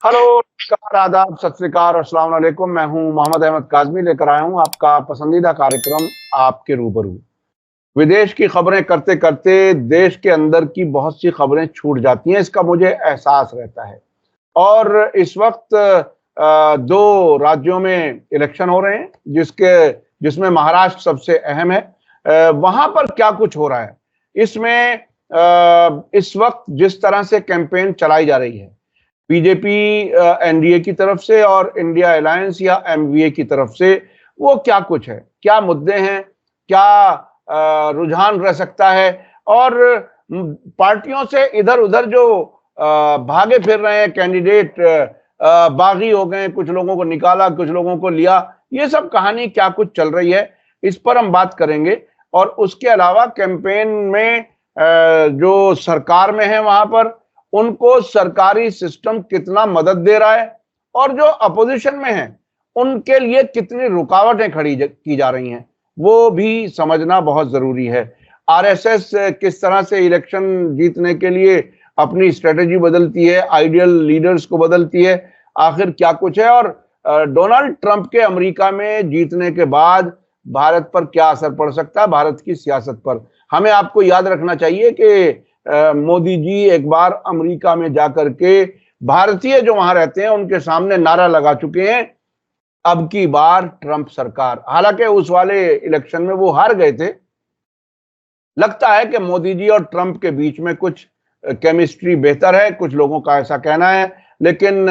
Hello, नमस्कार, आदाब, सत श्री अकाल और अस्सलाम वालेकुम। मैं हूं मोहम्मद अहमद काज़मी, लेकर आया हूं आपका पसंदीदा कार्यक्रम आपके रूबरू। विदेश की खबरें करते-करते देश के अंदर की बहुत सी खबरें छूट जाती हैं, इसका मुझे एहसास रहता है। और इस वक्त 2 राज्यों में इलेक्शन हो रहे हैं, जिसमें महाराष्ट्र सबसे अहम है। वहाँ पर क्या कुछ हो रहा है? इसमें इस वक्त जिस तरह से कैंपेन चलाई जा रही है, बीजेपी एनडीए की तरफ से और इंडिया अलायंस या एमवीए की तरफ से, वो क्या कुछ है? क्या मुद्दे हैं? क्या रुझान रह सकता है? और पार्टियों से इधर-उधर जो भागे फिर रहे हैं कैंडिडेट, बागी हो गए, कुछ लोगों को निकाला, कुछ लोगों को लिया, ये सब कहानी क्या कुछ चल रही है, इस पर हम बात करेंगे। और उसके अलावा कैंपेन में जो सरकार में है वहां पर उनको सरकारी सिस्टम कितना मदद दे रहा है और जो अपोजिशन में है उनके लिए कितनी रुकावटें खड़ी की जा रही हैं, वो भी समझना बहुत जरूरी है। आरएसएस किस तरह से इलेक्शन जीतने के लिए अपनी स्ट्रेटेजी बदलती है, आइडियल लीडर्स को बदलती है, आखिर क्या कुछ है। और डोनाल्ड ट्रंप के अमेरिका में जीतने के बाद भारत पर क्या असर पड़ सकता है, भारत की सियासत पर। हमें आपको याद रखना चाहिए कि मोदी जी एक बार अमेरिका में जाकर के भारतीय जो वहां रहते हैं उनके सामने नारा लगा चुके हैं, अब की बार ट्रंप सरकार। हालांकि उस वाले इलेक्शन में वो हार गए थे। लगता है कि मोदी जी और ट्रंप के बीच में कुछ केमिस्ट्री बेहतर है, कुछ लोगों का ऐसा कहना है, लेकिन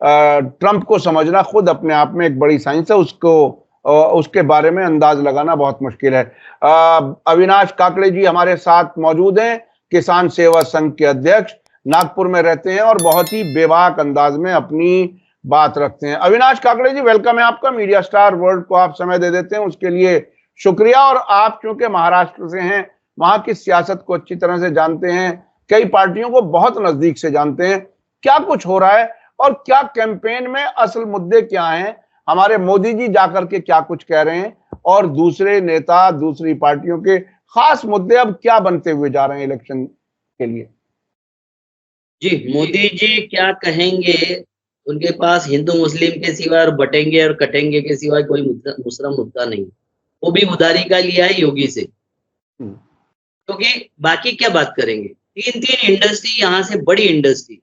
ट्रंप को समझना खुद अपने आप में एक बड़ी साइंस है, उसके बारे में अंदाज लगाना बहुत मुश्किल है। अविनाश काकड़े जी हमारे साथ मौजूद हैं, किसान सेवा संघ के अध्यक्ष, नागपुर में रहते हैं और बहुत ही बेबाक अंदाज में अपनी बात रखते हैं। अविनाश काकड़े जी, वेलकम है आपका। मीडिया स्टार वर्ल्ड को आप समय दे देते हैं, उसके लिए शुक्रिया। और आप चूंकि महाराष्ट्र से हैं, वहां की सियासत को अच्छी तरह से जानते हैं, कई पार्टियों को बहुत नजदीक से जानते हैं, क्या कुछ हो रहा है और क्या कैंपेन में असल मुद्दे क्या हैं, हमारे मोदी जी जाकर के क्या कुछ कह रहे हैं और दूसरे नेता, दूसरी पार्टियों के खास मुद्दे अब क्या बनते हुए जा रहे हैं इलेक्शन के लिए? जी, मोदी जी क्या कहेंगे? उनके पास हिंदू मुस्लिम के सिवा और बटेंगे और कटेंगे के सिवा कोई दूसरा मुद्दा नहीं। वो भी उधारी का लिया है योगी से, क्योंकि बाकी क्या बात करेंगे। 3-3 इंडस्ट्री यहाँ से, बड़ी इंडस्ट्री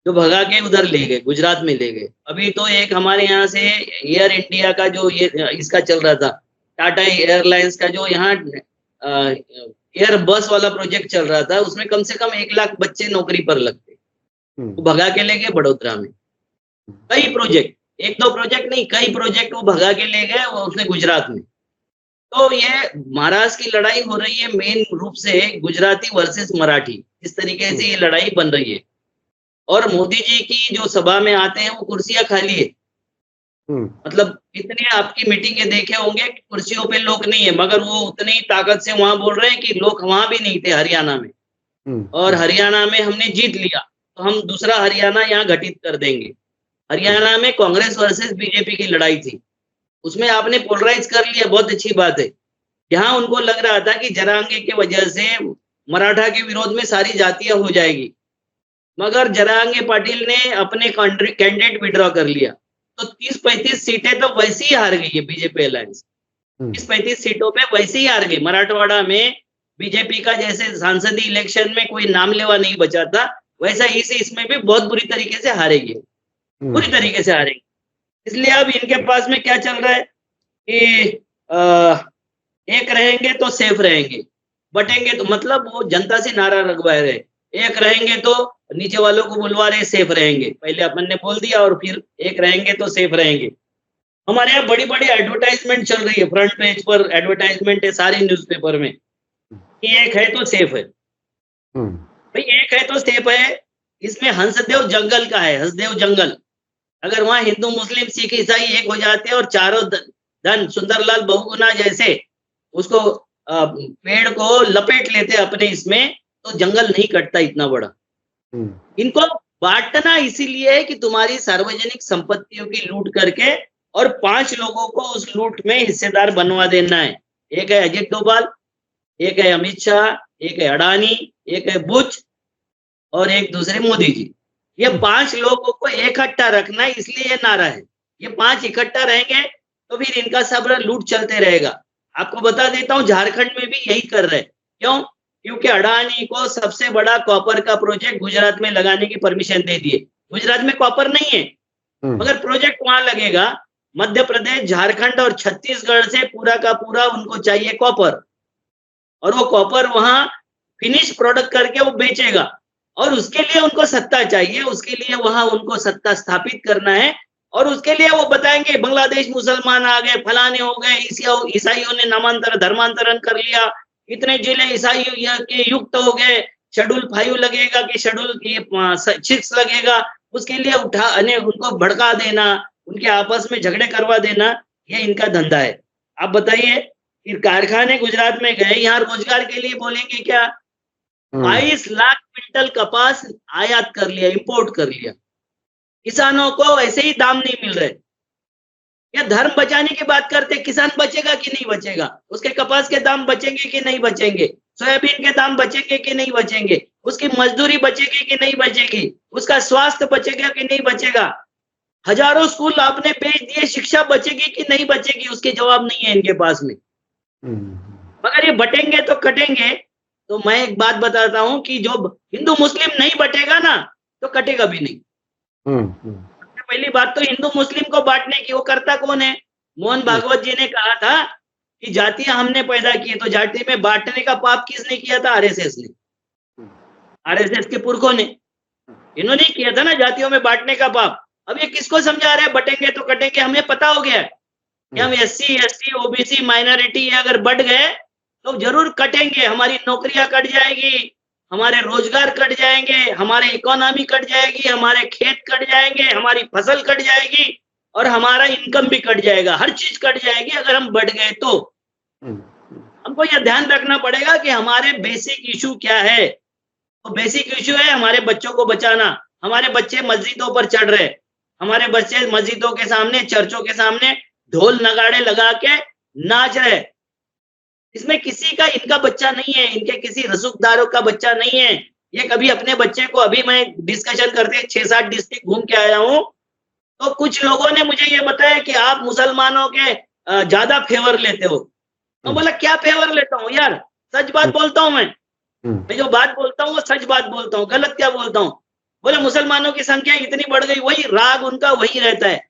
जो भगा के उधर ले गए, गुजरात में ले गए। अभी तो एक हमारे यहाँ से एयर इंडिया का जो ये इसका चल रहा था, टाटा एयरलाइंस का जो यहाँ एयर बस वाला प्रोजेक्ट चल रहा था, उसमें कम से कम 1 लाख बच्चे नौकरी पर लगते, वो भगा के ले गए बड़ोदरा में। कई प्रोजेक्ट, 1-2 प्रोजेक्ट नहीं, कई प्रोजेक्ट वो भगा के ले गए उसने गुजरात में। तो ये महाराष्ट्र की लड़ाई हो रही है मेन रूप से गुजराती वर्सेस मराठी, इस तरीके से ये लड़ाई बन रही है। और मोदी जी की जो सभा में आते हैं वो कुर्सियां खाली है। मतलब इतने आपकी मीटिंगें देखे होंगे कि कुर्सियों पे लोग नहीं है, मगर वो उतनी ही ताकत से वहां बोल रहे हैं कि लोग वहां भी नहीं थे हरियाणा में। और हरियाणा में हमने जीत लिया तो हम दूसरा हरियाणा यहाँ गठित कर देंगे। हरियाणा में कांग्रेस वर्सेस बीजेपी की लड़ाई थी, उसमें आपने पोलराइज कर लिया, बहुत अच्छी बात है। यहाँ उनको लग रहा था कि जरांगे की वजह से मराठा के विरोध में सारी जातियां हो जाएगी, मगर जरांगे पाटिल ने अपने कैंडिडेट विड्रॉ कर लिया, तो 30-35 सीटें तो वैसे ही हार गई है बीजेपी अलायंस। 30-35 सीटों पे वैसे ही हार गई। मराठवाड़ा में बीजेपी का जैसे सांसदीय इलेक्शन में कोई नाम लेवा नहीं बचा था, वैसा इसमें भी बहुत बुरी तरीके से हारेगी, बुरी तरीके से हारेगी। इसलिए अब इनके पास में क्या चल रहा है कि एक रहेंगे तो सेफ रहेंगे, बटेंगे तो मतलब वो जनता से नारा लगवा रहे, एक रहेंगे तो नीचे वालों को बुलवा रहे सेफ रहेंगे। पहले अपन ने बोल दिया और फिर एक रहेंगे तो सेफ रहेंगे। हमारे यहाँ बड़ी बड़ी एडवर्टाइजमेंट चल रही है, फ्रंट पेज पर एडवर्टाइजमेंट है सारी न्यूज़पेपर में कि एक है तो सेफ है। भाई एक है तो सेफ है, इसमें हंसदेव जंगल का है, हंसदेव जंगल। अगर वहां हिंदू मुस्लिम सिख ईसाई एक हो जाते हैं और चारों धन सुंदरलाल बहुगुणा जैसे उसको पेड़ को लपेट लेते अपने इसमें, तो जंगल नहीं कटता इतना बड़ा। इनको बांटना इसीलिए है कि तुम्हारी सार्वजनिक संपत्तियों की लूट करके और 5 लोगों को उस लूट में हिस्सेदार बनवा देना है। एक है अजित डोभाल, एक है अमित शाह, एक है अडानी, एक है बुच और एक दूसरे मोदी जी। ये 5 लोगों को इकट्ठा रखना है, इसलिए ये नारा है। ये 5 इकट्ठा रहेंगे तो फिर इनका सब लूट चलते रहेगा। आपको बता देता हूँ, झारखंड में भी यही कर रहे हैं। क्यों? क्योंकि अडानी को सबसे बड़ा कॉपर का प्रोजेक्ट गुजरात में लगाने की परमिशन दे दिए। गुजरात में कॉपर नहीं है, मगर प्रोजेक्ट वहां लगेगा। मध्य प्रदेश, झारखंड और छत्तीसगढ़ से पूरा का पूरा उनको चाहिए कॉपर, और वो कॉपर वहां फिनिश प्रोडक्ट करके वो बेचेगा, और उसके लिए उनको सत्ता चाहिए। उसके लिए वहां उनको सत्ता स्थापित करना है, और उसके लिए वो बताएंगे बांग्लादेश मुसलमान आ गए, फलाने हो गए, ईसाइयों ने नामांतरण धर्मांतरण कर लिया, इतने जिले ईसाइयों के युक्त हो गए, शेड्यूल 5 लगेगा कि शेड्यूल 6 लगेगा। उसके लिए उनको भड़का देना, उनके आपस में झगड़े करवा देना, ये इनका धंधा है। आप बताइए, फिर कारखाने गुजरात में गए, यहाँ रोजगार के लिए बोलेंगे क्या? 22 लाख क्विंटल कपास आयात कर लिया, इंपोर्ट कर लिया। किसानों को ऐसे ही दाम नहीं मिल रहे। या धर्म बचाने की बात करते, किसान बचेगा कि नहीं बचेगा? उसके कपास के दाम बचेंगे कि नहीं बचेंगे? सोयाबीन के दाम बचेंगे कि नहीं बचेंगे? उसकी मजदूरी बचेगी कि नहीं बचेगी? उसका स्वास्थ्य बचेगा कि नहीं बचेगा? हजारों स्कूल आपने बेच दिए, शिक्षा बचेगी कि नहीं बचेगी? उसके जवाब नहीं है इनके पास में। मगर ये बटेंगे तो कटेंगे। तो मैं एक बात बताता हूं कि जो हिंदू मुस्लिम नहीं बटेगा ना, तो कटेगा भी नहीं। सबसे पहली बात तो हिंदू मुस्लिम को बांटने की, वो करता कौन है? मोहन भागवत जी ने कहा था कि जातियां हमने पैदा की, तो जाति में बांटने का पाप किसने किया था? आरएसएस ने, आरएसएस के पुरखों ने, इन्होंने किया था ना जातियों में बांटने का पाप। अब ये किसको समझा रहे हैं बटेंगे तो कटेंगे? हमें पता हो गया है कि हम एससी, एसटी, ओबीसी, माइनॉरिटी अगर बढ़ गए तो जरूर कटेंगे। हमारी नौकरियां कट जाएगी, हमारे रोजगार कट जाएंगे, हमारे इकोनॉमी कट जाएगी, हमारे खेत कट जाएंगे, हमारी फसल कट जाएगी, और हमारा इनकम भी कट जाएगा। हर चीज कट जाएगी अगर हम बढ़ गए तो। हमको यह ध्यान रखना पड़ेगा कि हमारे बेसिक इशू क्या है। तो बेसिक इशू है हमारे बच्चों को बचाना। हमारे बच्चे मस्जिदों पर चढ़ रहे, हमारे बच्चे मस्जिदों के सामने, चर्चों के सामने ढोल नगाड़े लगा के नाच रहे। इसमें किसी का इनका बच्चा नहीं है, इनके किसी रसूखदारों का बच्चा नहीं है। ये कभी अपने बच्चे को, अभी मैं डिस्कशन करते 6-7 डिस्ट्रिक्ट घूम के आया हूँ, तो कुछ लोगों ने मुझे ये बताया कि आप मुसलमानों के ज्यादा फेवर लेते हो। तो बोला क्या फेवर लेता हूँ यार, सच बात बोलता हूँ मैं जो बात बोलता हूँ वो सच बात बोलता हूँ, गलत क्या बोलता हूँ? बोले मुसलमानों की संख्या इतनी बढ़ गई, वही राग उनका वही रहता है।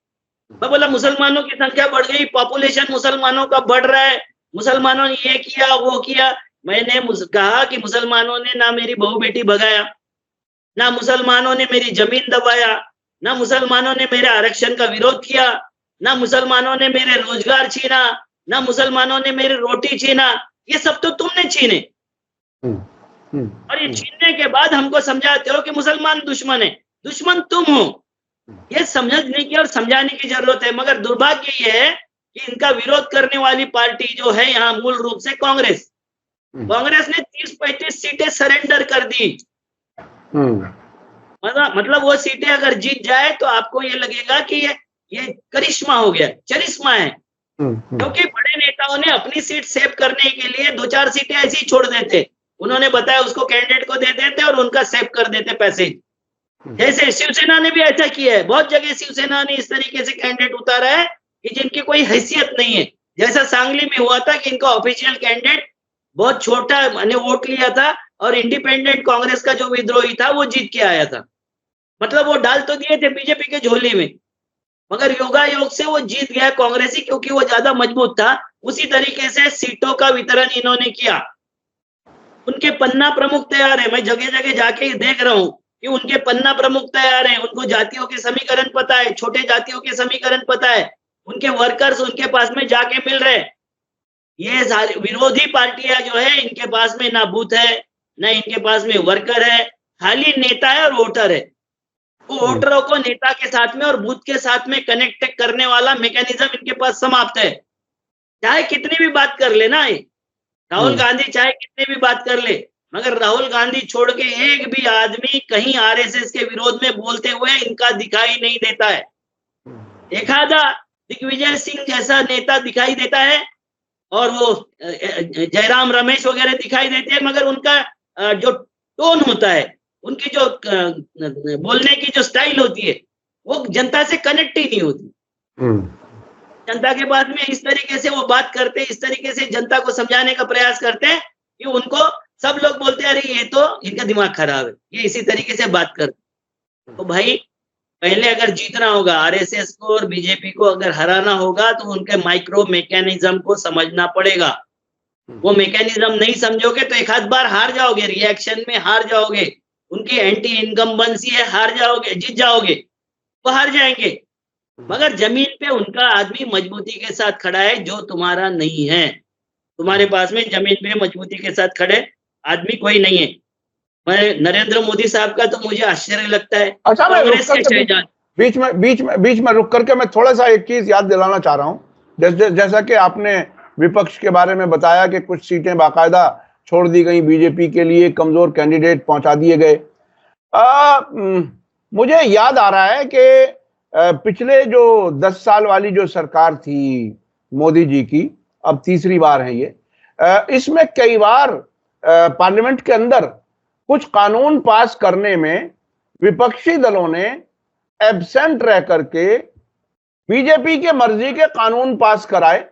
मैं बोला मुसलमानों की संख्या बढ़ गई, पॉपुलेशन मुसलमानों का बढ़ रहा है, मुसलमानों ने ये किया वो किया। मैंने कहा कि मुसलमानों ने ना मेरी बहू बेटी भगाया, ना मुसलमानों ने मेरी जमीन दबाया, ना मुसलमानों ने मेरे आरक्षण का विरोध किया, ना मुसलमानों ने मेरे रोजगार छीना, ना मुसलमानों ने मेरी रोटी छीना। ये सब तो तुमने छीने, और ये छीनने के बाद हमको समझाते हो कि मुसलमान दुश्मन है। दुश्मन तुम हो, ये समझने की और समझाने की जरूरत है। मगर दुर्भाग्य ये है कि इनका विरोध करने वाली पार्टी जो है यहाँ मूल रूप से कांग्रेस ने 30-35 सीटें सरेंडर कर दी। मतलब वो सीटें अगर जीत जाए तो आपको ये लगेगा कि ये करिश्मा हो गया, चरिश्मा है। क्योंकि बड़े नेताओं ने अपनी सीट सेव करने के लिए 2-4 सीटें ऐसी ही छोड़ देते, उन्होंने बताया उसको कैंडिडेट को दे देते और उनका सेव कर देते पैसे। जैसे शिवसेना ने भी ऐसा किया है, बहुत जगह शिवसेना ने इस तरीके से कैंडिडेट उतारा है कि जिनकी कोई हैसियत नहीं है। जैसा सांगली में हुआ था कि इनका ऑफिशियल कैंडिडेट बहुत छोटा मैंने वोट लिया था, और इंडिपेंडेंट कांग्रेस का जो विद्रोही था वो जीत के आया था। मतलब वो डाल तो दिए थे बीजेपी के झोली में, मगर योगायोग से वो जीत गया कांग्रेसी, क्योंकि वो ज्यादा मजबूत था। उसी तरीके से सीटों का वितरण इन्होंने किया। उनके पन्ना प्रमुख तैयार है, मैं जगह जगह जाके देख रहा हूँ कि उनके पन्ना प्रमुख तैयार हैं। उनको जातियों के समीकरण पता है, छोटे जातियों के समीकरण पता है, उनके वर्कर्स उनके पास में जाके मिल रहे। ये सारी विरोधी पार्टियां जो है, इनके पास में ना बूथ है, ना इनके पास में वर्कर है, खाली नेता है और वोटर है। वो वोटरों को नेता के साथ में और बूथ के साथ में कनेक्ट करने वाला मैकेनिज्म इनके पास समाप्त है। चाहे कितनी भी बात कर ले ना, राहुल गांधी चाहे कितनी भी बात कर ले, मगर राहुल गांधी छोड़ के एक भी आदमी कहीं आरएसएस के विरोध में बोलते हुए इनका दिखाई नहीं देता है। एक आधा दिग्विजय सिंह जैसा नेता दिखाई देता है, और वो जयराम रमेश वगैरह दिखाई देते हैं, मगर उनका जो टोन होता है उनकी जो बोलने की जो स्टाइल होती है वो जनता से कनेक्ट ही नहीं होती। जनता के बाद में इस तरीके से वो बात करते हैं, इस तरीके से जनता को समझाने का प्रयास करते हैं कि उनको सब लोग बोलते हैं अरे ये तो इनका दिमाग खराब है, ये इसी तरीके से बात करते। तो भाई पहले अगर जीतना होगा आरएसएस को और बीजेपी को अगर हराना होगा तो उनके माइक्रो मैकेनिज्म को समझना पड़ेगा। वो मैकेनिज्म नहीं समझोगे तो एक आध बार हार जाओगे, रिएक्शन में हार जाओगे, उनकी एंटी इनकम्बेंसी है, हार जाओगे, जीत जाओगे, वो हार जाएंगे। मगर जमीन पे उनका आदमी मजबूती के साथ खड़ा है जो तुम्हारा नहीं है। तुम्हारे पास में जमीन पे मजबूती के साथ खड़े आदमी कोई नहीं है। मैं नरेंद्र मोदी साहब का तो मुझे आश्चर्य लगता है। अच्छा, मैं कांग्रेस के शहजाद बीच में रुक करके मैं थोड़ा सा एक चीज याद दिलाना चाह रहा हूँ। जैसा कि आपने विपक्ष के बारे में बताया कि कुछ सीटें बाकायदा छोड़ दी गई बीजेपी के लिए, कमजोर कैंडिडेट पहुंचा दिए गए। मुझे याद आ रहा है कि पिछले जो 10 साल वाली जो सरकार थी मोदी जी की, अब तीसरी बार है ये, इसमें कई बार पार्लियामेंट के अंदर कुछ कानून पास करने में विपक्षी दलों ने एब्सेंट रह करके बीजेपी के मर्जी के कानून पास कराए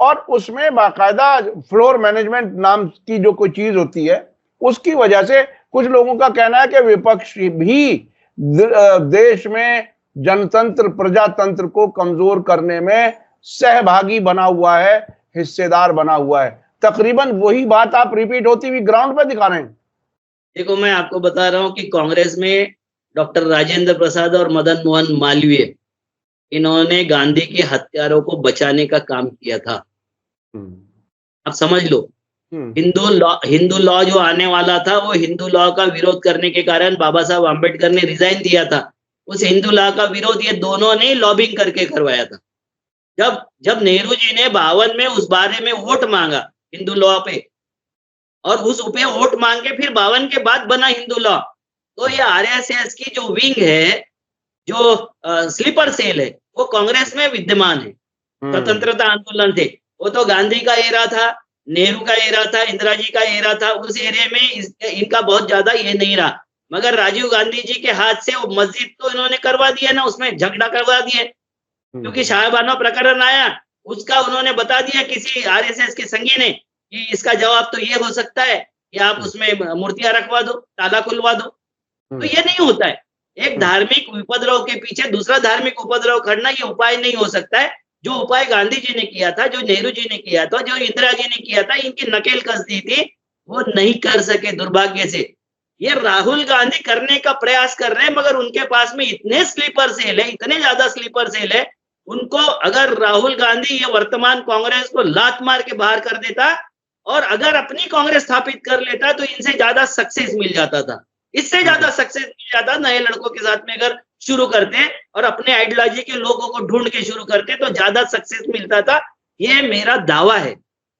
और उसमें बाकायदा फ्लोर मैनेजमेंट नाम की जो कोई चीज होती है उसकी वजह से कुछ लोगों का कहना है कि विपक्ष भी देश में जनतंत्र प्रजातंत्र को कमजोर करने में सहभागी बना हुआ है, हिस्सेदार बना हुआ है। तकरीबन वही बात आप रिपीट होती हुई ग्राउंड पे दिखा रहे हैं। देखो, मैं आपको बता रहा हूं कि कांग्रेस में डॉक्टर राजेंद्र प्रसाद और मदन मोहन मालवीय, इन्होंने गांधी के हत्यारों को बचाने का काम किया था। आप समझ लो, हिंदू लॉ जो आने वाला था वो हिंदू लॉ का विरोध करने के कारण बाबा साहब आम्बेडकर ने रिजाइन दिया था। उस हिंदू लॉ का विरोध ये दोनों ने लॉबिंग करके करवाया था। जब नेहरू जी ने 52 में उस बारे में वोट मांगा हिंदू लॉ पे, और उस पे वोट मांग के फिर 52 के बाद बना हिंदू लॉ। तो ये आरएसएस की जो विंग है, जो स्लीपर सेल है, वो कांग्रेस में विद्यमान है। स्वतंत्रता आंदोलन थे, वो तो गांधी का एरा था, नेहरू का एरा था, इंदिरा जी का एरा था। उस एरिया में इनका बहुत ज्यादा ये नहीं रहा। मगर राजीव गांधी जी के हाथ से वो मस्जिद तो इन्होंने करवा दिया ना, उसमें झगड़ा करवा दिया, क्योंकि शाहबानो प्रकरण आया, उसका उन्होंने बता दिया किसी आरएसएस के संगी ने कि इसका जवाब तो ये हो सकता है कि आप उसमें मूर्तियां रखवा दो, ताला खुलवा दो। तो ये नहीं होता है। एक धार्मिक उपद्रव के पीछे दूसरा धार्मिक उपद्रव करना ये उपाय नहीं हो सकता है। जो उपाय गांधी जी ने किया था, जो नेहरू जी ने किया था, जो इंदिरा जी ने किया था, इनकी नकेल कस दी थी, वो नहीं कर सके दुर्भाग्य से। ये राहुल गांधी करने का प्रयास कर रहे हैं, मगर उनके पास में इतने स्लीपर सेल है, इतने ज्यादा स्लीपर सेल है। उनको अगर राहुल गांधी ये वर्तमान कांग्रेस को लात मार के बाहर कर देता और अगर अपनी कांग्रेस स्थापित कर लेता तो इनसे ज्यादा सक्सेस मिल जाता था, इससे ज्यादा सक्सेस मिल जाता। नए लड़कों के साथ में अगर शुरू करते और अपने आइडियोलॉजी के लोगों को ढूंढ के शुरू करते तो ज्यादा सक्सेस मिलता था। ये मेरा दावा है,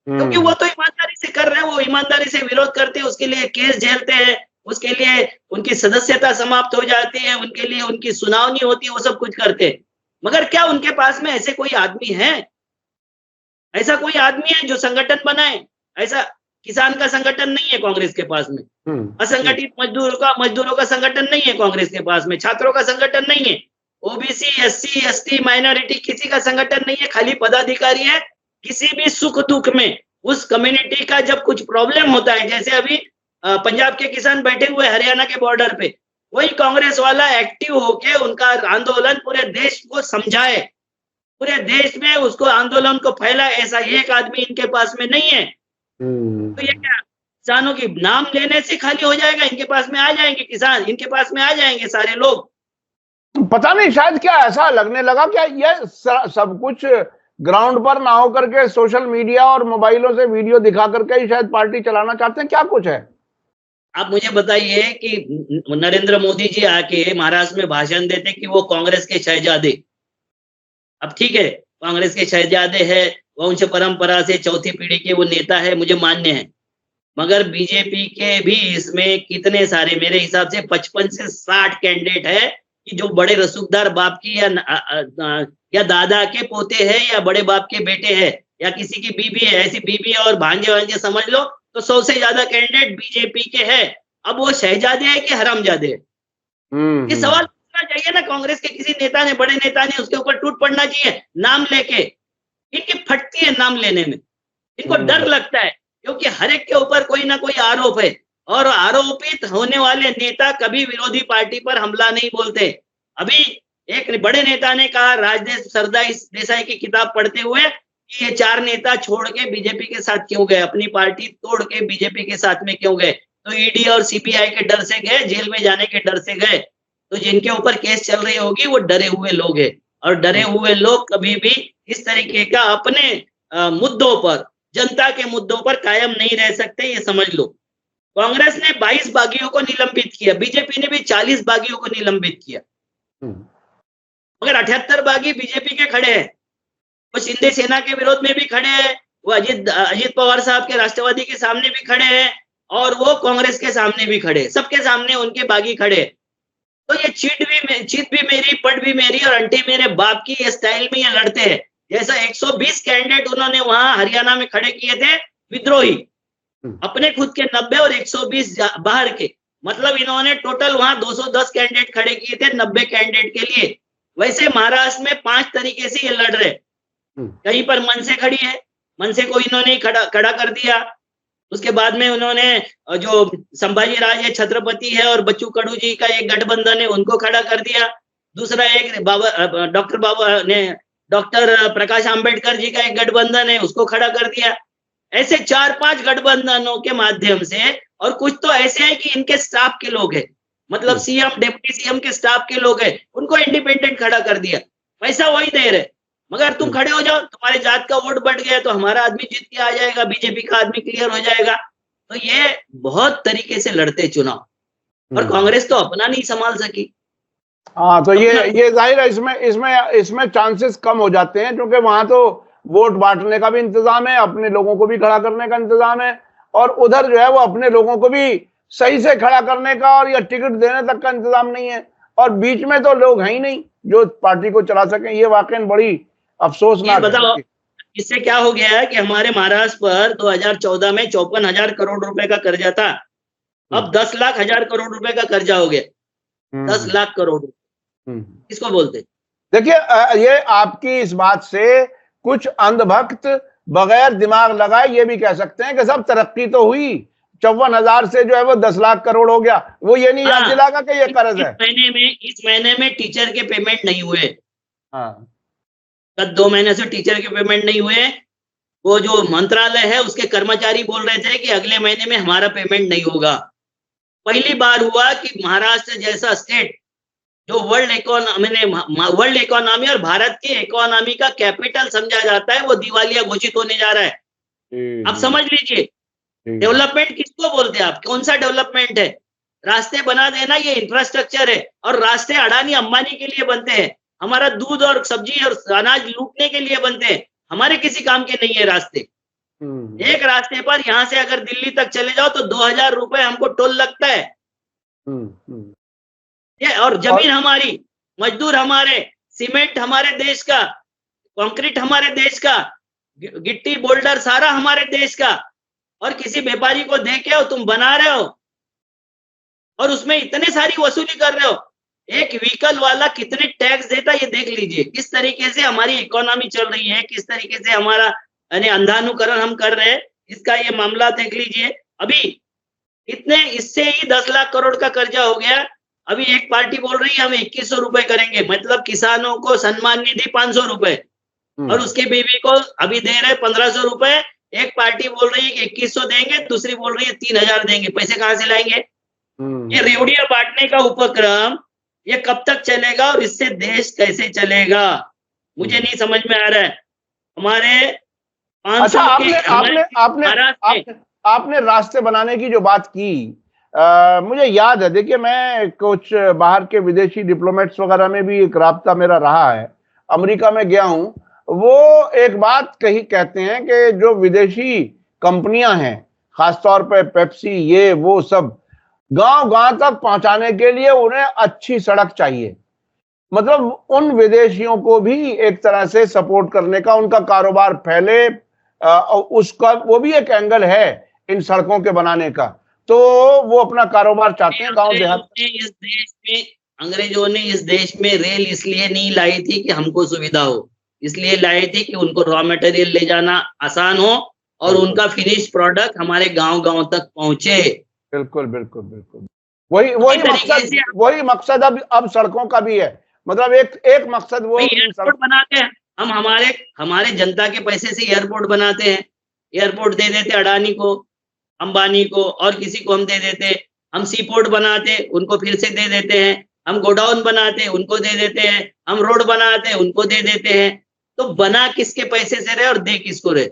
क्योंकि वो तो ईमानदारी से कर रहे हैं, वो ईमानदारी से विरोध करते हैं, उसके लिए केस झेलते हैं, उसके लिए उनकी सदस्यता समाप्त हो जाती है, उनके लिए उनकी सुनावनी होती है, वो सब कुछ करते हैं। मगर क्या उनके पास में ऐसे कोई आदमी है, ऐसा कोई आदमी है जो संगठन बनाए? ऐसा किसान का संगठन नहीं है कांग्रेस के पास में, असंगठित मजदूरों का संगठन नहीं है कांग्रेस के पास में, छात्रों का संगठन नहीं है, ओबीसी एससी एसटी माइनॉरिटी किसी का संगठन नहीं है, खाली पदाधिकारी है। किसी भी सुख दुख में उस कम्युनिटी का जब कुछ प्रॉब्लम होता है, जैसे अभी पंजाब के किसान बैठे हुए हरियाणा के बॉर्डर पे, वही कांग्रेस वाला एक्टिव होके उनका आंदोलन पूरे देश को समझाए, पूरे देश में उसको आंदोलन को फैला, ऐसा एक आदमी इनके पास में नहीं है। तो ये क्या किसानों के नाम लेने से खाली हो जाएगा? इनके पास में आ जाएंगे किसान, इनके पास में आ जाएंगे सारे लोग। पता नहीं, शायद क्या ऐसा लगने लगा क्या ये सब कुछ ग्राउंड पर ना हो करके सोशल मीडिया और मोबाइलों से वीडियो दिखा करके ही शायद पार्टी चलाना चाहते हैं, क्या कुछ है? आप मुझे बताइए कि नरेंद्र मोदी जी आके महाराष्ट्र में भाषण देते कि वो कांग्रेस के शहजादे, अब ठीक है कांग्रेस के शहजादे है, वंश परंपरा से चौथी पीढ़ी के वो नेता है, मुझे मान्य है, मगर बीजेपी के भी इसमें कितने सारे, मेरे हिसाब से 55 से 60 कैंडिडेट है कि जो बड़े रसूखदार बाप की या दादा के पोते हैं या बड़े बाप के बेटे हैं या किसी की बीबी है, ऐसी बीबी और भांजे समझ लो तो 100 से ज्यादा कैंडिडेट बीजेपी के हैं। अब वो शहजादे है कि हरामजादे है? ये सवाल पूछना चाहिए ना। कांग्रेस के किसी नेता ने, बड़े नेता ने उसके ऊपर टूट पड़ना चाहिए नाम लेके। इनकी फटती है नाम लेने में, इनको डर लगता है, क्योंकि हर एक के ऊपर कोई ना कोई आरोप है, और आरोपित होने वाले नेता कभी विरोधी पार्टी पर हमला नहीं बोलते। अभी एक बड़े नेता ने कहा राजदेव देसाई की किताब पढ़ते हुए कि ये 4 नेता छोड़ के बीजेपी के साथ क्यों गए, अपनी पार्टी तोड़ के बीजेपी के साथ में क्यों गए? तो ईडी और सीबीआई के डर से गए, जेल में जाने के डर से गए। तो जिनके ऊपर केस चल रही होगी वो डरे हुए लोग हैं, और डरे हुए लोग कभी भी इस तरीके का अपने मुद्दों पर, जनता के मुद्दों पर कायम नहीं रह सकते, ये समझ लो। कांग्रेस ने 22 बागियों को निलंबित किया, बीजेपी ने भी 40 बागियों को निलंबित किया, मगर 78 बागी बीजेपी के खड़े हैं। वो शिंदे सेना के विरोध में भी खड़े हैं, वो अजित पवार साहब के राष्ट्रवादी के सामने भी खड़े हैं, और वो कांग्रेस के सामने भी खड़े हैं। सबके सामने उनके बागी खड़े हैं। तो ये चीट भी मेरी, पट भी मेरी और अंटी मेरे बाप की, ये स्टाइल में ये लड़ते हैं। जैसा 120 कैंडिडेट उन्होंने वहां हरियाणा में खड़े किए थे विद्रोही, अपने खुद के 90 और 120 बाहर के, मतलब इन्होंने टोटल वहां 210 कैंडिडेट खड़े किए थे 90 कैंडिडेट के लिए। वैसे महाराष्ट्र में 5 तरीके से ये लड़ रहे। कहीं पर मनसे खड़ी है, मनसे को इन्होंने खड़ा कर दिया। उसके बाद में उन्होंने जो संभाजी राजे छत्रपति है और बच्चू कडू जी का एक गठबंधन है, उनको खड़ा कर दिया। दूसरा एक डॉक्टर प्रकाश आंबेडकर जी का एक गठबंधन है, उसको खड़ा कर दिया। ऐसे 4-5 गठबंधनों के माध्यम से, और कुछ तो ऐसे हैं कि इनके स्टाफ के लोग हैं, मतलब सीएम, डिप्टी सीएम के स्टाफ के लोग हैं, उनको इंडिपेंडेंट खड़ा कर दिया। पैसा वही दे रहे, मगर तुम खड़े हो जाओ, तुम्हारे जात का वोट बढ़ गया तो हमारा आदमी जीत के आ जाएगा, बीजेपी का आदमी क्लियर हो जाएगा। तो ये बहुत तरीके से लड़ते चुनाव, और कांग्रेस तो अपना नहीं संभाल सकी। हाँ, तो ये जाहिर है इसमें चांसेस कम हो जाते हैं, क्योंकि वहां तो वोट बांटने का भी इंतजाम है, अपने लोगों को भी खड़ा करने का इंतजाम है, और उधर जो है वो अपने लोगों को भी सही से खड़ा करने का और या टिकट देने तक का इंतजाम नहीं है, और बीच में तो लोग हैं ही नहीं जो पार्टी को चला सकें। ये वाकई बड़ी अफसोसनाक है। बताओ इससे क्या हो गया है कि हमारे महाराष्ट्र पर 2014 में 54,000 करोड़ रुपए का कर्जा था, अब 10 लाख हजार करोड़ रुपए का कर्जा हो गया। 10 लाख करोड़ किसको बोलते? देखिए, ये आपकी इस बात से कुछ अंधभक्त बगैर दिमाग लगाए ये भी कह सकते हैं कि सब तरक्की तो हुई, 54,000 से जो है वो 10 लाख करोड़ हो गया। वो ये नहीं याद दिलागा कि ये कर्ज है। इस महीने में टीचर के पेमेंट नहीं हुए। हाँ, 2 महीने से टीचर के पेमेंट नहीं हुए। वो जो मंत्रालय है उसके कर्मचारी बोल रहे थे कि अगले महीने में हमारा पेमेंट नहीं होगा। पहली बार हुआ कि महाराष्ट्र जैसा स्टेट जो वर्ल्ड इकोनॉमी और भारत की इकोनॉमी का कैपिटल समझा जाता है, वो दिवालिया घोषित होने जा रहा है। आप समझ लीजिए, डेवलपमेंट किसको बोलते हैं आप? कौन सा डेवलपमेंट है? रास्ते बना देना ये इंफ्रास्ट्रक्चर है, और रास्ते अडानी अंबानी के लिए बनते हैं। हमारा दूध और सब्जी और अनाज लूटने के लिए बनते हैं, हमारे किसी काम के नहीं है रास्ते। एक रास्ते पर यहाँ से अगर दिल्ली तक चले जाओ तो 2,000 रुपए हमको टोल लगता है। ये और जमीन हमारी, मजदूर हमारे, सीमेंट हमारे देश का, कंक्रीट हमारे देश का, गिट्टी बोल्डर सारा हमारे देश का, और किसी व्यापारी को दे के तुम बना रहे हो और उसमें इतने सारी वसूली कर रहे हो। एक व्हीकल वाला कितने टैक्स देता है ये देख लीजिए। किस तरीके से हमारी इकोनॉमी चल रही है, किस तरीके से हमारा यानी अंधानुकरण हम कर रहे हैं, इसका ये मामला देख लीजिए। अभी इतने, इससे ही 10 लाख करोड़ का कर्जा हो गया। अभी एक पार्टी बोल रही है हम 2100 रुपए करेंगे, मतलब किसानों को सम्मान निधि 500 रुपए, और उसके बीवी को अभी दे रहे 1500 रुपए। एक पार्टी बोल रही है कि 2100 देंगे, दूसरी बोल रही है 3000 देंगे। पैसे कहाँ से लाएंगे? ये रेवड़िया बांटने का उपक्रम ये कब तक चलेगा, और इससे देश कैसे चलेगा, मुझे नहीं समझ में आ रहा है। हमारे 500 आपने रास्ते बनाने की जो बात की, मुझे याद है, देखिए मैं कुछ बाहर के विदेशी डिप्लोमेट्स वगैरह में भी एक राब्ता मेरा रहा है, अमेरिका में गया हूं। वो एक बात कहते हैं कि जो विदेशी कंपनियां हैं, खासतौर पे पेप्सी, ये वो सब, गांव-गांव तक पहुंचाने के लिए उन्हें अच्छी सड़क चाहिए। मतलब उन विदेशियों को भी एक तरह से सपोर्ट करने का, उनका कारोबार फैले, उसका वो भी एक एंगल है इन सड़कों के बनाने का। तो वो अपना कारोबार चाहते हैं गांव देहात। इस देश में अंग्रेजों ने इस देश में रेल इसलिए नहीं लाई थी कि हमको सुविधा हो, इसलिए लाई थी कि उनको रॉ मटेरियल ले जाना आसान हो और उनका फिनिश प्रोडक्ट हमारे गांव-गांव तक पहुंचे। बिल्कुल बिल्कुल बिल्कुल, वही मकसद अब सड़कों का भी है। मतलब एक मकसद वो एयरपोर्ट बनाते हैं हम, हमारे जनता के पैसे से एयरपोर्ट बनाते हैं, एयरपोर्ट दे देते अडानी को, अंबानी को और किसी को हम दे देते। हम सी पोर्ट बनाते, उनको फिर से दे देते हैं। हम गोडाउन बनाते, उनको दे देते हैं। हम रोड बनाते, उनको दे देते हैं। तो बना किसके पैसे से रहे और दे किसको रहे?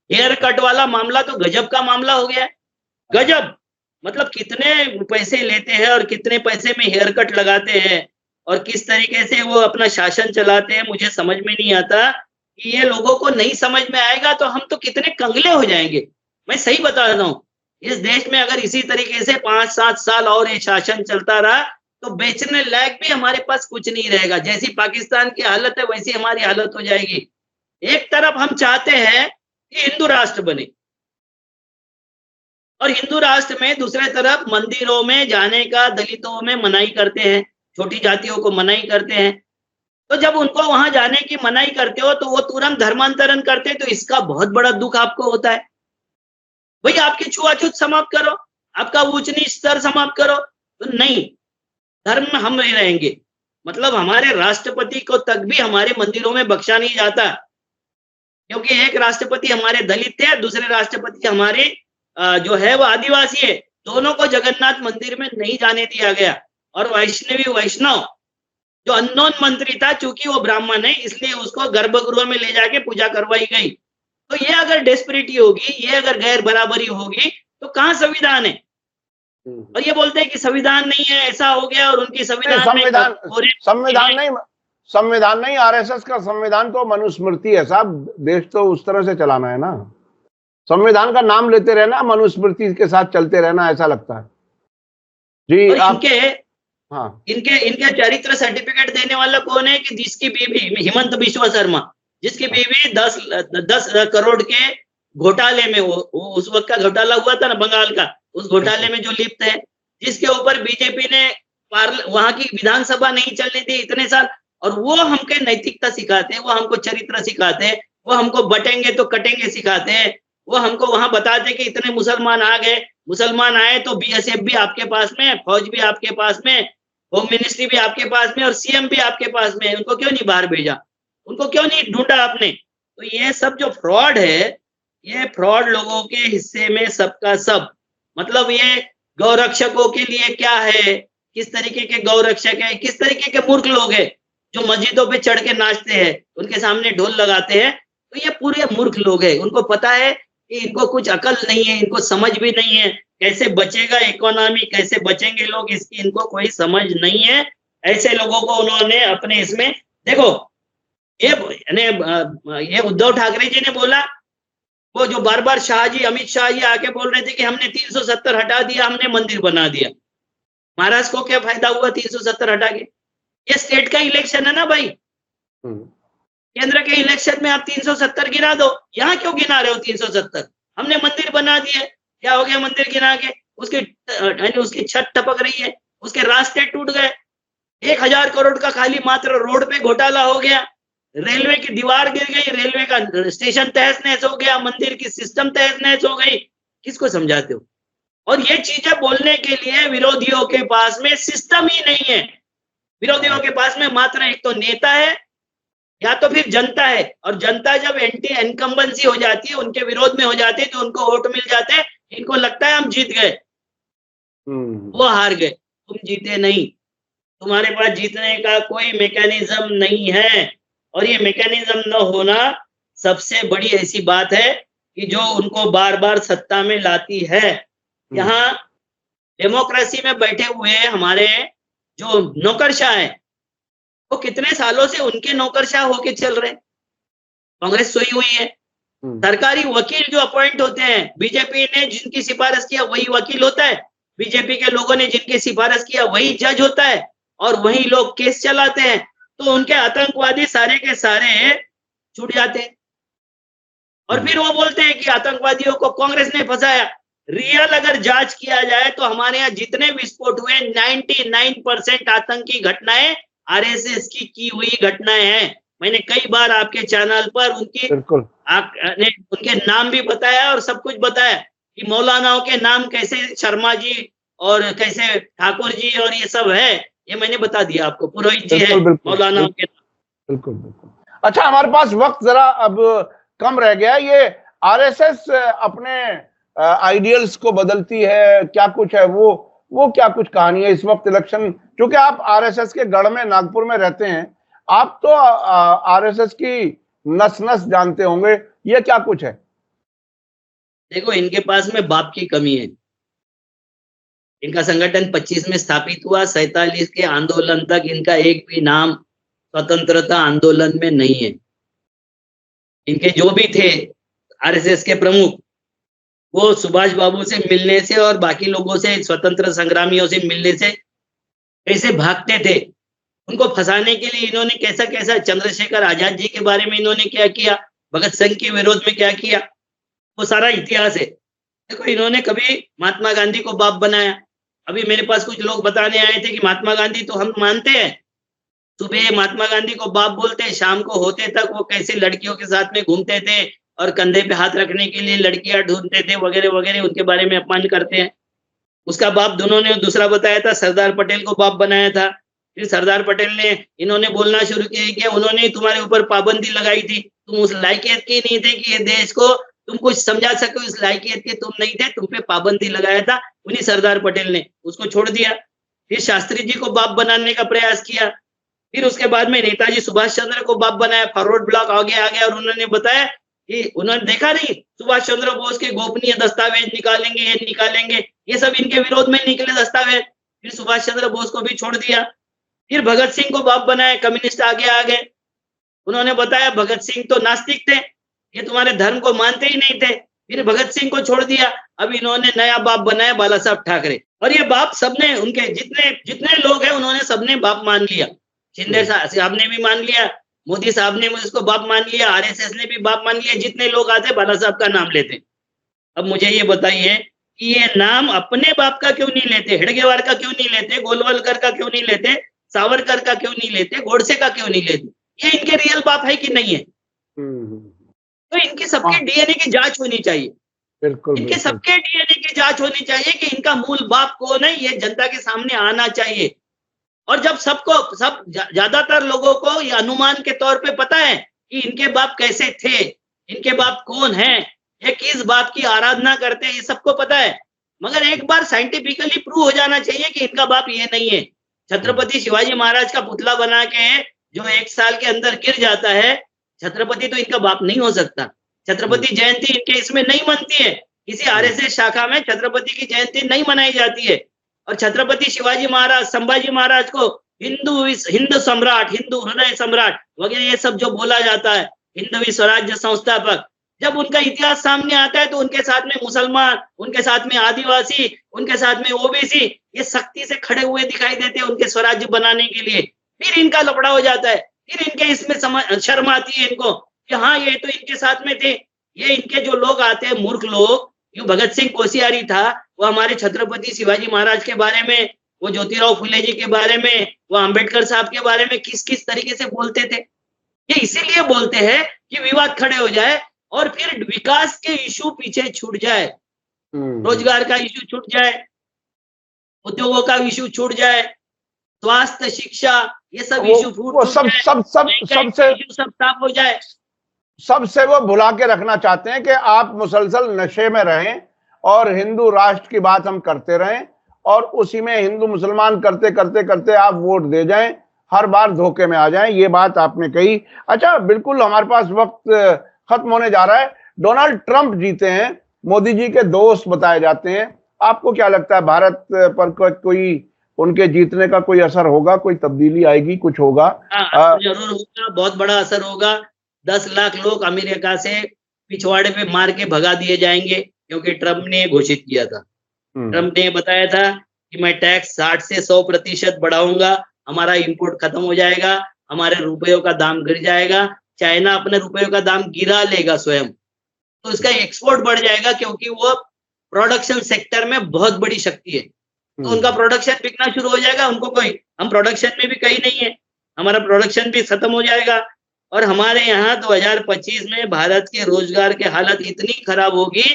हेयर कट वाला मामला तो गजब का मामला हो गया है, गजब। मतलब कितने पैसे लेते हैं और कितने पैसे में हेयर कट लगाते हैं और किस तरीके से वो अपना शासन चलाते हैं, मुझे समझ में नहीं आता। कि ये लोगों को नहीं समझ में आएगा तो हम तो कितने कंगले हो जाएंगे। मैं सही बता रहा हूँ, इस देश में अगर इसी तरीके से 5-7 साल और ये शासन चलता रहा तो बेचने लायक भी हमारे पास कुछ नहीं रहेगा। जैसी पाकिस्तान की हालत है वैसी हमारी हालत हो जाएगी। एक तरफ हम चाहते हैं कि हिंदू राष्ट्र बने और हिंदू राष्ट्र में दूसरे तरफ मंदिरों में जाने का दलितों में मनाही करते हैं, छोटी जातियों को मनाही करते हैं। तो जब उनको वहां जाने की मनाही करते हो तो वो तुरंत धर्मांतरण करते हैं, तो इसका बहुत बड़ा दुख आपको होता है। भाई आपकी छुआछूत समाप्त करो, आपका ऊंच नीच स्तर समाप्त करो, तो नहीं, धर्म में हम नहीं रहेंगे। मतलब हमारे राष्ट्रपति को तक भी हमारे मंदिरों में बख्शा नहीं जाता, क्योंकि एक राष्ट्रपति हमारे दलित थे, दूसरे राष्ट्रपति हमारे जो है वो आदिवासी है। दोनों को जगन्नाथ मंदिर में नहीं जाने दिया गया। और वैष्णव जो अननोन मंत्री था, चूंकि वो ब्राह्मण है इसलिए उसको गर्भगृह में ले जाके पूजा करवाई गई। तो ये अगर डेस्परिटी होगी, ये अगर गैर बराबरी होगी तो कहाँ संविधान है? और ये बोलते हैं कि संविधान नहीं है, ऐसा हो गया और उनकी संविधान नहीं, आरएसएस का संविधान तो मनुस्मृति है साहब। देश तो उस तरह से चलाना है ना, संविधान का नाम लेते रहना, मनुस्मृति के साथ चलते रहना, ऐसा लगता है जी। आप इनके चरित्र सर्टिफिकेट देने वाला कौन है? कि जिसकी बीवी हिमंत बिश्वा शर्मा, जिसकी बीवी 10 करोड़ के घोटाले में, वो उस वक्त का घोटाला हुआ था ना बंगाल का, उस घोटाले में जो लिप्त है, जिसके ऊपर बीजेपी ने वहां की विधानसभा नहीं चलने दी इतने साल, और वो हमको नैतिकता सिखाते हैं, वो हमको चरित्र सिखाते हैं, वो हमको बटेंगे तो कटेंगे सिखाते हैं, वो हमको वहां बताते कि इतने मुसलमान आ गए, मुसलमान आए तो बीएसएफ भी आपके पास में, फौज भी आपके पास में, होम मिनिस्ट्री भी आपके पास में और सीएम भी आपके पास में, उनको क्यों नहीं बाहर भेजा, उनको क्यों नहीं ढूंढा आपने? तो ये सब जो फ्रॉड है, ये फ्रॉड लोगों के हिस्से में सबका सब। मतलब ये गौरक्षकों के लिए क्या है, किस तरीके के गौरक्षक है, किस तरीके के मूर्ख लोग हैं जो मस्जिदों पे चढ़ के नाचते हैं, उनके सामने ढोल लगाते हैं। तो ये पूरे मूर्ख लोग हैं, उनको पता है कि इनको कुछ अकल नहीं है, इनको समझ भी नहीं है कैसे बचेगा इकोनॉमी, कैसे बचेंगे लोग, इसकी इनको कोई समझ नहीं है। ऐसे लोगों को उन्होंने अपने इसमें, देखो ये उद्धव ठाकरे जी ने बोला, वो जो बार बार शाहजी, अमित शाह जी आके बोल रहे थे कि हमने 370 हटा दिया, हमने मंदिर बना दिया। महाराष्ट्र को क्या फायदा हुआ 370 हटा के? ये स्टेट का इलेक्शन है ना भाई, केंद्र के इलेक्शन में आप 370 गिना दो, यहाँ क्यों गिना रहे हो 370? हमने मंदिर बना दिए, क्या हो गया मंदिर गिना के? उसकी छत टपक रही है, उसके रास्ते टूट गए, 1000 करोड़ का खाली मात्र रोड पे घोटाला हो गया, रेलवे की दीवार गिर गई, रेलवे का स्टेशन तहस नहस हो गया, मंदिर की सिस्टम तहस नहस हो गई। किसको समझाते हो? और ये चीजें बोलने के लिए विरोधियों के पास में सिस्टम ही नहीं है। विरोधियों के पास में मात्र एक तो नेता है या तो फिर जनता है, और जनता जब एंटी इनकम्बेंसी हो जाती है, उनके विरोध में हो जाती है, तो उनको वोट मिल जाते हैं, इनको लगता है हम जीत गए, वो हार गए। तुम जीते नहीं, तुम्हारे पास जीतने का कोई मैकेनिज्म नहीं है। और ये मैकेनिज्म न होना सबसे बड़ी ऐसी बात है कि जो उनको बार बार सत्ता में लाती है। यहाँ डेमोक्रेसी में बैठे हुए हमारे जो नौकरशाह है, वो कितने सालों से उनके नौकरशाह होके चल रहे, कांग्रेस सोई हुई है। सरकारी वकील जो अपॉइंट होते हैं, बीजेपी ने जिनकी सिफारिश किया वही वकील होता है, बीजेपी के लोगों ने जिनकी सिफारिश किया वही जज होता है, और वही लोग केस चलाते हैं। तो उनके आतंकवादी सारे के सारे छूट जाते हैं। और फिर वो बोलते हैं कि आतंकवादियों को कांग्रेस ने फंसाया। रियल अगर जांच किया जाए तो हमारे यहाँ जितने विस्फोट हुए 99% आतंकी घटनाएं आरएसएस की हुई घटनाएं हैं। मैंने कई बार आपके चैनल पर बिल्कुल आपने उनके नाम भी बताया और सब कुछ बताया कि मौलानाओं के नाम कैसे शर्मा जी और कैसे ठाकुर जी और ये सब है, ये मैंने बता दिया आपको। पुरोहित जी है मौलानाओं के नाम। बिल्कुल बिल्कुल। अच्छा, हमारे पास वक्त जरा अब कम रह गया। ये आरएसएस अपने आइडियल्स को बदलती है, क्या कुछ है वो क्या कुछ कहानी है इस वक्त इलेक्शन, क्योंकि आप आरएसएस के गढ़ में नागपुर में रहते हैं, आप तो आरएसएस की नस नस जानते होंगे, ये क्या कुछ है? देखो, इनके पास में बाप की कमी है। इनका संगठन 25 में स्थापित हुआ, 47 के आंदोलन तक इनका एक भी नाम स्वतंत्रता आंदोलन में नहीं है। इनके जो भी थे आरएसएस के प्रमुख, वो सुभाष बाबू से मिलने से और बाकी लोगों से, स्वतंत्र संग्रामियों से मिलने से कैसे भागते थे, उनको फंसाने के लिए इन्होंने कैसा कैसा, चंद्रशेखर आजाद जी के बारे में इन्होंने क्या किया, भगत सिंह के विरोध में क्या किया, वो सारा इतिहास है। देखो, इन्होंने कभी महात्मा गांधी को बाप बनाया। अभी मेरे पास कुछ लोग बताने आए थे कि महात्मा गांधी तो हम मानते हैं, सुबह महात्मा गांधी को बाप बोलते, शाम को होते तक वो कैसे लड़कियों के साथ में घूमते थे और कंधे पे हाथ रखने के लिए लड़कियां ढूंढते थे वगैरह वगैरह, उनके बारे में अपमान करते हैं। उसका बाप दोनों ने दूसरा बताया था, सरदार पटेल को बाप बनाया था। फिर सरदार पटेल ने इन्होंने बोलना शुरू किया कि उन्होंने तुम्हारे ऊपर पाबंदी लगाई थी, तुम उस लायकियत के नहीं थे कि ये देश को तुम कुछ समझा सको, इस लायकियत के तुम नहीं थे, तुम पे पाबंदी लगाया था, उन्हीं सरदार पटेल ने उसको छोड़ दिया। फिर शास्त्री जी को बाप बनाने का प्रयास किया। फिर उसके बाद में नेताजी सुभाष चंद्र को बाप बनाया, फॉरवर्ड ब्लॉक आगे आ गया और उन्होंने बताया कि उन्होंने देखा नहीं, सुभाष चंद्र बोस के गोपनीय दस्तावेज निकालेंगे, ये निकालेंगे, ये सब इनके विरोध में निकले दस्तावेज। फिर सुभाष चंद्र बोस को भी छोड़ दिया। फिर भगत सिंह को बाप बनाया, कम्युनिस्ट आगे आ गए। उन्होंने बताया भगत सिंह तो नास्तिक थे, ये तुम्हारे धर्म को मानते ही नहीं थे। फिर भगत सिंह को छोड़ दिया। अब इन्होंने नया बाप बनाया, बाला साहब ठाकरे, और ये बाप सबने, उनके जितने जितने लोग हैं उन्होंने सबने बाप मान लिया। शिंदे साहब ने भी मान लिया, मोदी साहब ने उसको बाप मान लिया, आरएसएस ने भी बाप मान लिया। जितने लोग आते बाला साहब का नाम लेते। अब मुझे ये बताइए कि ये नाम अपने बाप का क्यों नहीं लेते, हेडगेवार का क्यों नहीं लेते, गोलवलकर का क्यों नहीं लेते, सावरकर का क्यों नहीं लेते, गोडसे का क्यों नहीं लेते? ये इनके रियल बाप है कि नहीं है? तो इनके सबके डीएनए की जांच होनी चाहिए। बिल्कुल, इनके सबके डीएनए की जांच होनी चाहिए कि इनका मूल बाप कौन है, ये जनता के सामने आना चाहिए। और जब सब ज्यादातर लोगों को ये अनुमान के तौर पे पता है कि इनके बाप कैसे थे, इनके बाप कौन है, ये किस बाप की आराधना करते हैं, ये सबको पता है। मगर एक बार साइंटिफिकली प्रूव हो जाना चाहिए कि इनका बाप ये नहीं है। छत्रपति शिवाजी महाराज का पुतला बना के जो 1 साल के अंदर गिर जाता है, छत्रपति तो इनका बाप नहीं हो सकता। छत्रपति जयंती इनके इसमें नहीं मनती है, किसी आरएसएस शाखा में छत्रपति की जयंती नहीं मनाई जाती है। और छत्रपति शिवाजी महाराज, संभाजी महाराज को हिंद सम्राट, हिंदू हृदय सम्राट वगैरह ये सब जो बोला जाता है, हिंदवी स्वराज्य संस्थापक, जब उनका इतिहास सामने आता है तो उनके साथ में मुसलमान, उनके साथ में आदिवासी, उनके साथ में ओबीसी, ये सख्ती से खड़े हुए दिखाई देते हैं उनके स्वराज्य बनाने के लिए। फिर इनका लफड़ा हो जाता है, फिर इनके इसमें शर्म आती है इनको कि हाँ ये तो इनके साथ में थे। ये इनके जो लोग आते हैं मूर्ख लोग, यूं भगत सिंह कोश्यारी था, वो हमारे छत्रपति शिवाजी महाराज के बारे में, वो ज्योतिराव फुले जी के बारे में, वो अंबेडकर साहब के बारे में किस किस तरीके से बोलते थे। ये इसीलिए बोलते हैं कि विवाद खड़े हो जाए और फिर विकास के इशू पीछे छूट जाए, रोजगार का इशू छूट जाए, उद्योगों का इशू छूट जाए, स्वास्थ्य, शिक्षा, ये सब इशू सब साफ हो जाए। सबसे वो भुला के रखना चाहते हैं कि आप मुसलसल नशे में रहें और हिंदू राष्ट्र की बात हम करते रहें और उसी में हिंदू मुसलमान करते करते करते आप वोट दे जाएं, हर बार धोखे में आ जाएं। ये बात आपने कही। अच्छा, बिल्कुल हमारे पास वक्त खत्म होने जा रहा है। डोनाल्ड ट्रंप जीते हैं, मोदी जी के दोस्त बताए जाते हैं। आपको क्या लगता है, भारत पर कोई उनके जीतने का कोई असर होगा, कोई तब्दीली आएगी, कुछ होगा? जरूर होगा, बहुत बड़ा असर होगा। 10 लाख लोग अमेरिका से पिछवाड़े पे मार के भगा दिए जाएंगे, क्योंकि ट्रंप ने घोषित किया था। ट्रंप ने बताया था कि मैं टैक्स 60 से 100% बढ़ाऊंगा, हमारा इंपोर्ट खत्म हो जाएगा, हमारे रुपयों का दाम गिर जाएगा, चाइना अपने रुपयों का दाम गिरा लेगा स्वयं, तो इसका एक्सपोर्ट बढ़ जाएगा, क्योंकि वो प्रोडक्शन सेक्टर में बहुत बड़ी शक्ति है, तो उनका प्रोडक्शन बिकना शुरू हो जाएगा। उनको कोई, हम प्रोडक्शन में भी कहीं नहीं है, हमारा प्रोडक्शन भी खत्म हो जाएगा। और हमारे यहाँ 2025 में भारत के रोजगार की हालत इतनी खराब होगी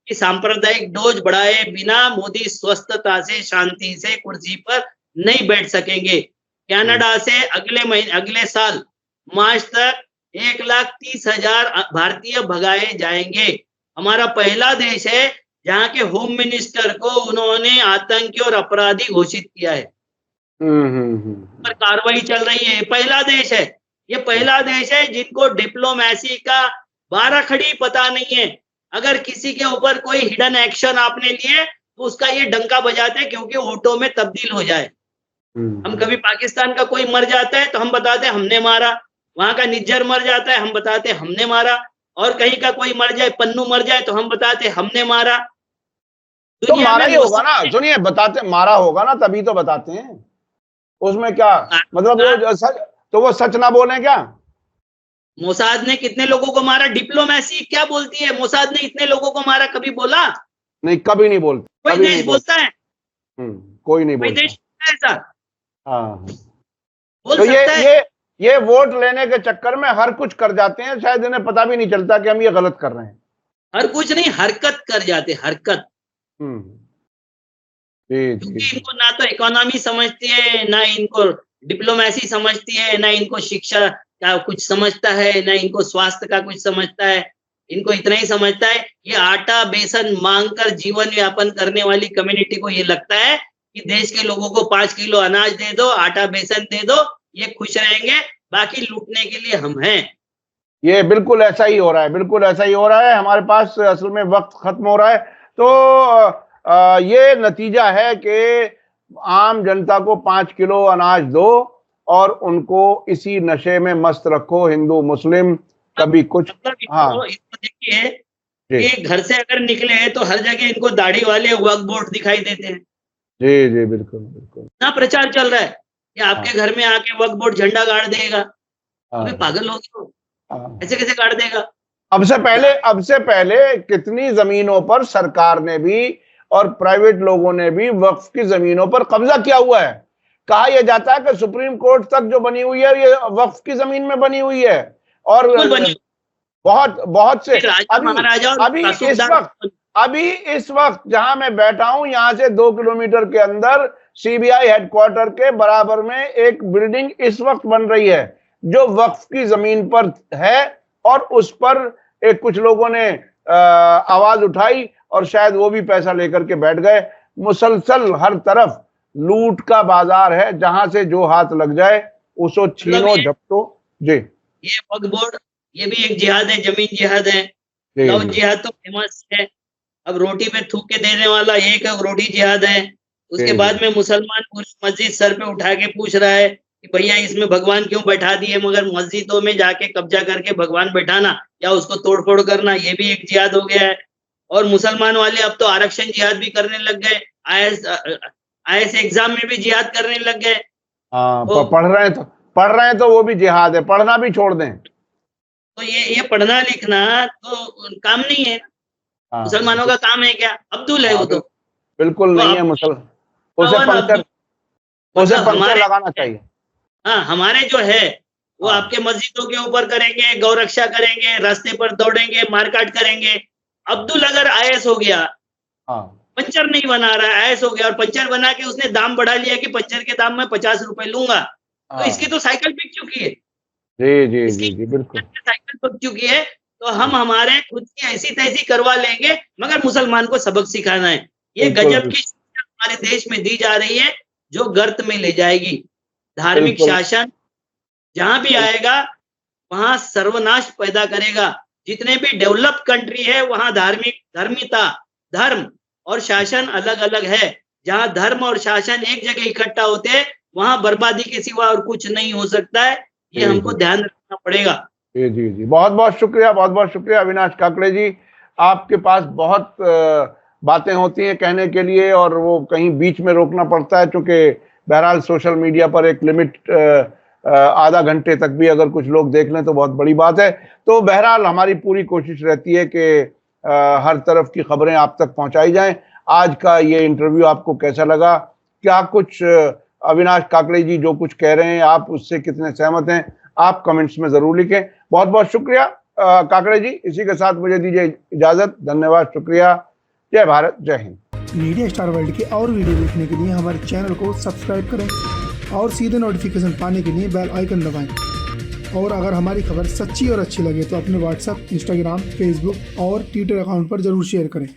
कि सांप्रदायिक डोज बढ़ाए बिना मोदी स्वस्थता से, शांति से कुर्सी पर नहीं बैठ सकेंगे। कनाडा से अगले साल मार्च तक 1,30,000 भारतीय भगाए जाएंगे। हमारा पहला देश है जहाँ के होम मिनिस्टर को उन्होंने आतंकी और अपराधी घोषित किया है पर कार्रवाई चल रही है। पहला देश है, ये पहला देश है जिनको डिप्लोमेसी का 12 खड़ी पता नहीं है। अगर किसी के ऊपर कोई हिडन एक्शन आपने लिए तो उसका ये डंका बजाते हैं, क्योंकि वोटों में तब्दील हो जाए। हम कभी पाकिस्तान का कोई मर जाता है तो हम बताते हैं हमने मारा, वहां का निज्जर मर जाता है हम बताते हैं हमने मारा, और कहीं का कोई मर जाए, पन्नू मर जाए तो हम बताते हैं हमने मारा। तो मारा ही होगा ना, सुनिए, बताते मारा होगा ना, तभी तो बताते हैं। उसमें क्या मतलब वो सच, तो वो सच ना बोले क्या? मोसाद ने कितने लोगों को मारा? डिप्लोमेसी क्या बोलती है? मोसाद ने इतने लोगों को मारा, कभी बोला? नहीं, कभी नहीं बोलता। कोई देश बोलता है? कोई नहीं कोई बोलता। देश ऐसा हाँ, बोल तो सकता है? ये वोट लेने के चक्कर में हर कुछ कर जाते हैं, शायद इन्हें पता भी नहीं चलता कि हम ये गलत कर रहे हैं। हर कुछ नहीं, हरकत कर जाते, हरकत। क्योंकि इनको ना तो इकोनॉमी समझती है, ना इनको डिप्लोमेसी समझती है, ना इनको शिक्षा का कुछ समझता है, ना इनको स्वास्थ्य का कुछ समझता है। इनको इतना ही समझता है, ये आटा बेसन मांगकर जीवन यापन करने वाली कम्युनिटी को ये लगता है कि देश के लोगों को 5 किलो अनाज दे दो, आटा बेसन दे दो, ये खुश रहेंगे, बाकी लूटने के लिए हम हैं। ये बिल्कुल ऐसा ही हो रहा है, बिल्कुल ऐसा ही हो रहा है। हमारे पास असल में वक्त खत्म हो रहा है, तो ये नतीजा है कि आम जनता को 5 किलो अनाज दो और उनको इसी नशे में मस्त रखो, हिंदू मुस्लिम कभी कुछ। हाँ, देखिए कि घर से अगर निकले तो हर जगह इनको दाढ़ी वाले वक्फ बोर्ड दिखाई देते हैं। जी जी, बिल्कुल बिल्कुल। ना प्रचार चल रहा है कि आपके घर में आके वक्फ बोर्ड झंडा गाड़ देगा। अबे पागल हो गए, ऐसे कैसे गाड़ देगा? अब से पहले कितनी जमीनों पर सरकार ने भी और प्राइवेट लोगों ने भी वक्फ की जमीनों पर कब्जा किया हुआ है। कहा यह जाता है कि सुप्रीम कोर्ट तक जो बनी हुई है ये वक्फ की जमीन में बनी हुई है। और बहुत से अभी इस वक्त जहां मैं बैठा हूं, यहां से 2 किलोमीटर के अंदर सीबीआई हेडक्वार्टर के बराबर में एक बिल्डिंग इस वक्त बन रही है जो वक्फ की जमीन पर है, और उस पर कुछ लोगों ने आवाज उठाई और शायद वो भी पैसा लेकर के बैठ गए। मुसलसल हर तरफ लूट का बाजार है, जहां से जो हाथ लग जाए उसको छीनो झपटो। जी, ये वक्फ बोर्ड, ये भी एक जिहाद है, जमीन जिहाद है। लव जिहाद तो फेमस है। अब रोटी पे थूक के देने वाला एक रोटी जिहाद है। उसके बाद में मुसलमान पूरी मस्जिद सर पे उठा के पूछ रहा है कि भैया इसमें भगवान क्यों बैठा दिए, मगर मस्जिदों में जाके कब्जा करके भगवान बैठाना या उसको तोड़फोड़ करना, ये भी एक जिहाद हो गया है। और मुसलमान वाले अब तो आरक्षण जिहाद भी करने लग गए, आईएएस एग्जाम में भी जिहाद करने लग गए। तो पढ़ रहे हैं तो वो भी जिहाद है, पढ़ना भी छोड़ दें तो ये पढ़ना लिखना तो काम नहीं है। मुसलमानों का काम है क्या? अब्दुल है वो तो बिल्कुल नहीं है। उसे पंक्चर लगाना चाहिए। हाँ, हमारे जो है वो आपके मस्जिदों के ऊपर करेंगे, गौरक्षा करेंगे, रास्ते पर दौड़ेंगे, मारकाट करेंगे। अब्दुल अगर आईएएस हो गया, पंचर नहीं बना रहा है, आईएएस हो गया और पंचर बना के उसने दाम बढ़ा लिया कि पंचर के दाम में 50 रुपए लूंगा, तो इसकी तो साइकिल बिक चुकी है। जी, बिल्कुल साइकिल बिक चुकी है। तो हम हमारे खुद की ऐसी तैसी करवा लेंगे, मगर मुसलमान को सबक सिखाना है। ये गजब की शिक्षा हमारे देश में दी जा रही है जो गर्त में ले जाएगी। धार्मिक शासन जहां भी आएगा वहां सर्वनाश पैदा करेगा। जितने भी डेवलप कंट्री है वहां धर्म और शासन अलग अलग है। जहां धर्म और शासन एक जगह इकट्ठा होते हैं वहां बर्बादी के सिवा और कुछ नहीं हो सकता है। ये हमको ध्यान रखना पड़ेगा। जी, बहुत बहुत शुक्रिया अविनाश काकड़े जी। आपके पास बहुत बातें होती हैं कहने के लिए और वो कहीं बीच में रोकना पड़ता है, क्योंकि बहरहाल सोशल मीडिया पर एक लिमिट आधा घंटे तक भी अगर कुछ लोग देख लें तो बहुत बड़ी बात है। तो बहरहाल हमारी पूरी कोशिश रहती है कि हर तरफ की खबरें आप तक पहुंचाई जाएं। आज का ये इंटरव्यू आपको कैसा लगा? क्या कुछ अविनाश काकड़े जी जो कुछ कह रहे हैं आप उससे कितने सहमत हैं? आप कमेंट्स में जरूर लिखें। बहुत बहुत शुक्रिया काकड़े जी। इसी के साथ मुझे दीजिए इजाजत। धन्यवाद, शुक्रिया। जय भारत, जय हिंद। मीडिया स्टार वर्ल्ड के और वीडियो देखने के लिए हमारे चैनल को सब्सक्राइब करें और सीधे नोटिफिकेशन पाने के लिए बेल आइकन दबाएं। और अगर हमारी खबर सच्ची और अच्छी लगे तो अपने व्हाट्सएप, इंस्टाग्राम, फेसबुक और ट्विटर अकाउंट पर जरूर शेयर करें।